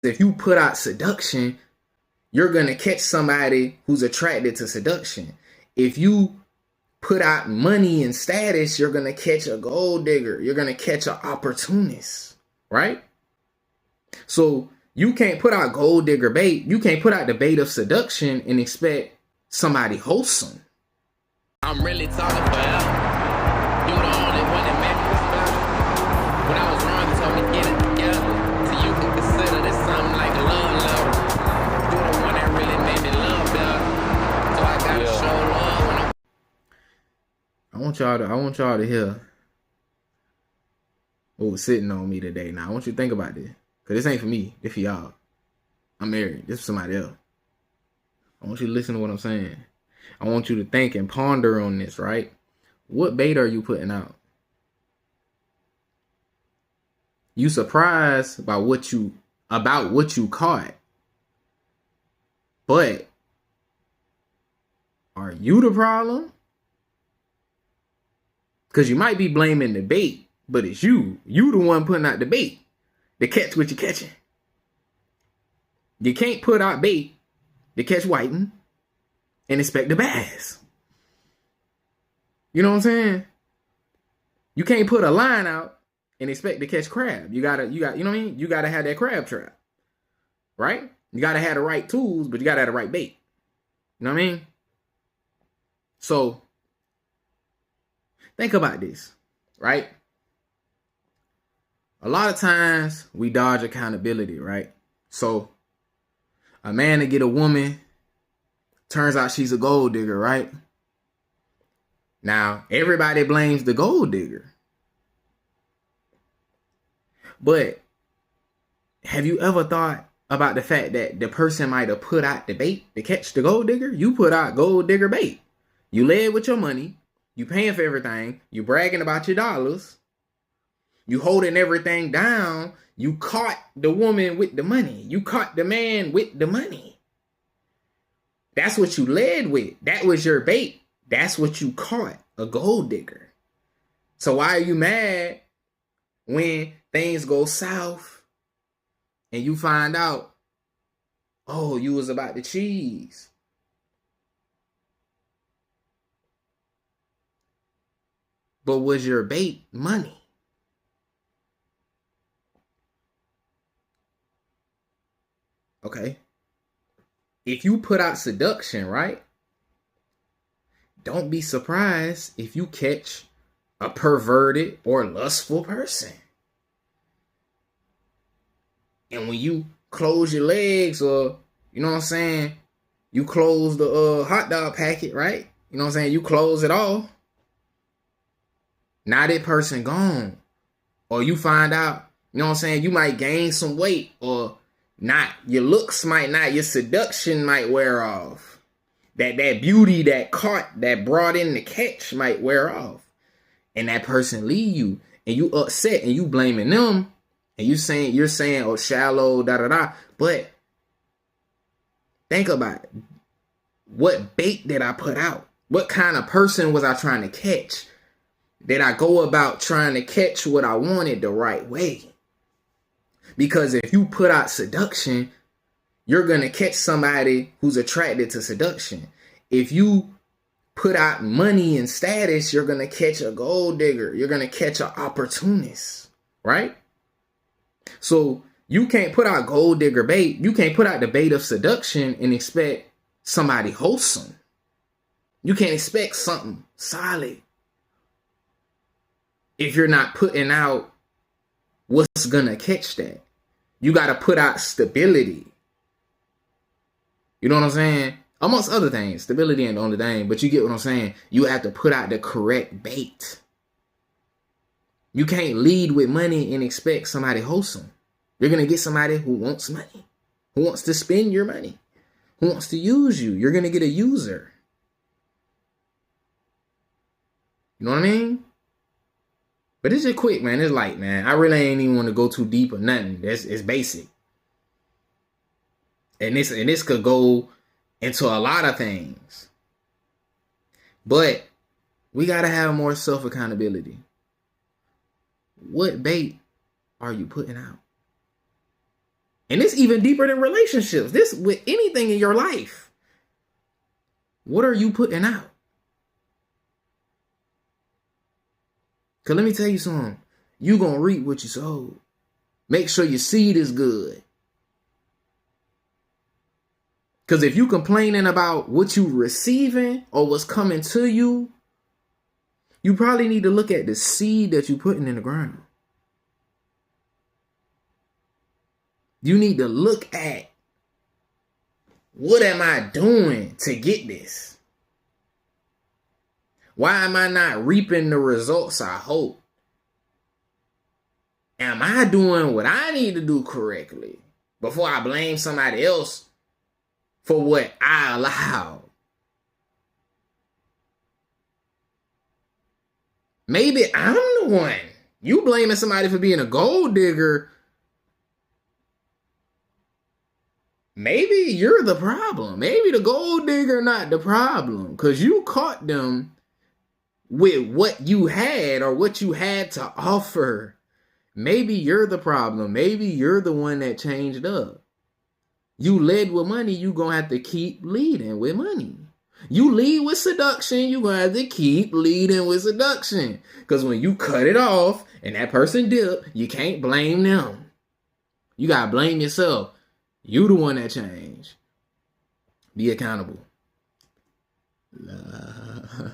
If you put out seduction, you're going to catch somebody who's attracted to seduction. If you put out money and status, you're going to catch a gold digger. You're going to catch an opportunist, right? So you can't put out gold digger bait. You can't put out the bait of seduction and expect somebody wholesome. I'm really talking forever. You the only one that made me respect. When I was wrong, you told me get it together. So you can consider this something like a love letter. You the one that really made me love better. So I gotta show love when I want y'all to hear what was sitting on me today. Now I want you to think about this. Cause this ain't for me, this for y'all. I'm married, this for somebody else. I want you to listen to what I'm saying. I want you to think and ponder on this, right? What bait are you putting out? You surprised by what you caught. But are you the problem? Because you might be blaming the bait, but it's you. You the one putting out the bait. To catch what you're catching. You can't put out bait to catch whiting and expect the bass. You know what I'm saying? You can't put a line out and expect to catch crab. You know what I mean? You gotta have that crab trap. Right? You gotta have the right tools, but you gotta have the right bait. You know what I mean? So think about this, right? A lot of times we dodge accountability, right? So a man to get a woman, turns out she's a gold digger, right? Now, everybody blames the gold digger. But have you ever thought about the fact that the person might have put out the bait to catch the gold digger? You put out gold digger bait. You led with your money. You paying for everything. You bragging about your dollars. You holding everything down. You caught the woman with the money. You caught the man with the money. That's what you led with. That was your bait. That's what you caught, a gold digger. So why are you mad when things go south and you find out, oh, you was about to cheese? But was your bait money? Okay. If you put out seduction, right? Don't be surprised if you catch a perverted or lustful person. And when you close your legs, or, you know what I'm saying, you close the hot dog packet, right? You know what I'm saying? You close it all. Now that person gone. Or you find out, you know what I'm saying, you might gain some weight, or not, your looks might not, your seduction might wear off. That beauty that caught, that brought in the catch might wear off. And that person leave you, and you upset, and you blaming them, and you're saying, oh, shallow, da-da-da. But think about it. What bait did I put out? What kind of person was I trying to catch? Did I go about trying to catch what I wanted the right way? Because if you put out seduction, you're going to catch somebody who's attracted to seduction. If you put out money and status, you're going to catch a gold digger. You're going to catch an opportunist, right? So you can't put out gold digger bait. You can't put out the bait of seduction and expect somebody wholesome. You can't expect something solid if you're not putting out what's going to catch that. You got to put out stability. You know what I'm saying? Amongst other things. Stability ain't the only thing, but you get what I'm saying. You have to put out the correct bait. You can't lead with money and expect somebody wholesome. You're going to get somebody who wants money, who wants to spend your money, who wants to use you. You're going to get a user. You know what I mean? But it's just quick, man. It's light, man. I really ain't even want to go too deep or nothing. It's basic. And this could go into a lot of things. But we got to have more self-accountability. What bait are you putting out? And it's even deeper than relationships. This with anything in your life. What are you putting out? Because let me tell you something. You going to reap what you sowed. Make sure your seed is good. Because if you complaining about what you receiving or what's coming to you, you probably need to look at the seed that you putting in the ground. You need to look at, what am I doing to get this? Why am I not reaping the results I hope? Am I doing what I need to do correctly before I blame somebody else for what I allowed? Maybe I'm the one. You blaming somebody for being a gold digger. Maybe you're the problem. Maybe the gold digger not the problem. Because you caught them with what you had or what you had to offer. Maybe you're the problem. Maybe you're the one that changed up. You led with money, you gonna have to keep leading with money. You lead with seduction, you gonna have to keep leading with seduction. Because when you cut it off and that person dip, you can't blame them. You gotta blame yourself. You the one that changed. Be accountable. Love.